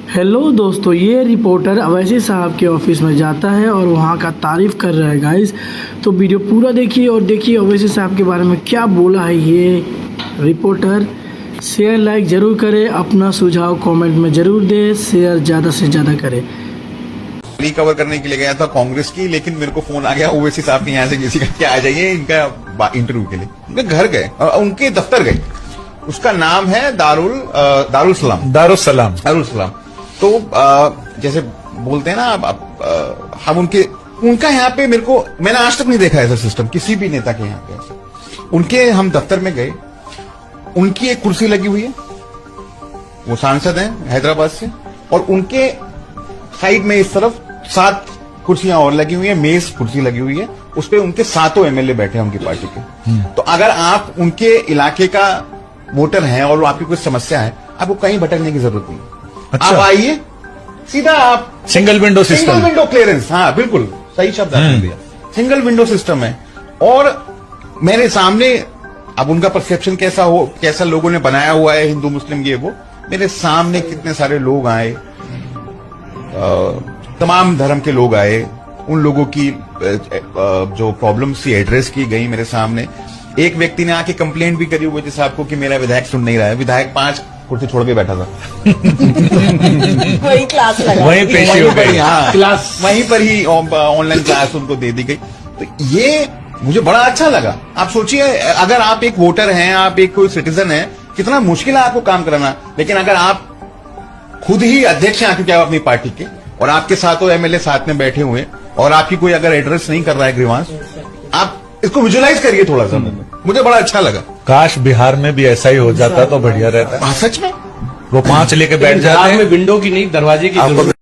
Hello दोस्तों, ये reporter Owaisi साहब के ऑफिस में जाता है और वहाँ का तारीफ़ कर रहा है गाइस। तो वीडियो पूरा देखिए और देखिए अवैसी साहब के बारे में क्या बोला है ये रिपोर्टर। शेयर लाइक ज़रूर करें, अपना सुझाव कमेंट में ज़रूर दें, शेयर ज़्यादा से ज़्यादा करें। रैली कवर करने के लिए गया था कांग्रेस की, लेकिन मेरे को फोन आ गया ओवैसी साहब के यहाँ से किसी का क्या आ जाइए इनका इंटरव्यू के लिए। उनके घर गए और उनके दफ्तर गए। उसका नाम है दारुल सलाम। तो जैसे बोलते हैं ना हम उनका यहाँ पे मैंने आज तक नहीं देखा ऐसा सिस्टम किसी भी नेता के यहाँ पे। उनके हम दफ्तर में गए, उनकी एक कुर्सी लगी हुई है, वो सांसद हैं हैदराबाद से, और उनके साइड में इस तरफ 7 कुर्सियां और लगी हुई है, मेज कुर्सी लगी हुई है, उस पे उनके 7 एमएलए बैठे हैं उनकी पार्टी के। तो अगर आप उनके इलाके का वोटर हैं और आपकी कोई समस्या है, आपको कहीं भटकने की जरूरत नहीं। अच्छा। आप आइए सीधा, आप सिंगल विंडो क्लियरेंस, हाँ बिल्कुल सही शब्द आपने दिया, सिंगल विंडो सिस्टम है। और मेरे सामने अब उनका परसेप्शन कैसा लोगों ने बनाया हुआ है, हिंदू मुस्लिम ये वो, मेरे सामने कितने सारे लोग आए, तमाम धर्म के लोग आए, उन लोगों की जो प्रॉब्लम्स थी एड्रेस की गई मेरे सामने। एक व्यक्ति ने आके कंप्लेंट भी करी हुई साहब को कि मेरा विधायक सुन नहीं रहा है। विधायक 5 कुर्सी छोड़ के बैठा था। वही क्लास लगा, वहीं पेशी हो गई, हाँ क्लास वहीं पर ही ऑनलाइन क्लास उनको दे दी गई। तो ये मुझे बड़ा अच्छा लगा। आप सोचिए, अगर आप एक वोटर हैं, आप एक कोई सिटीजन है, कितना मुश्किल है आपको काम कराना। लेकिन अगर आप खुद ही अध्यक्ष हैं क्या अपनी पार्टी के, और आपके 7 एमएलए साथ में बैठे हुए, और आपकी कोई अगर एड्रेस नहीं कर रहा है ग्रीवांस, आप इसको विजुलाइज करिए थोड़ा सा। मुझे बड़ा अच्छा लगा। काश बिहार में भी ऐसा ही हो जाता तो बढ़िया रहता। सच में वो 5 लेके बैठ जाते हैं। विंडो की नहीं, दरवाजे की जरूरत।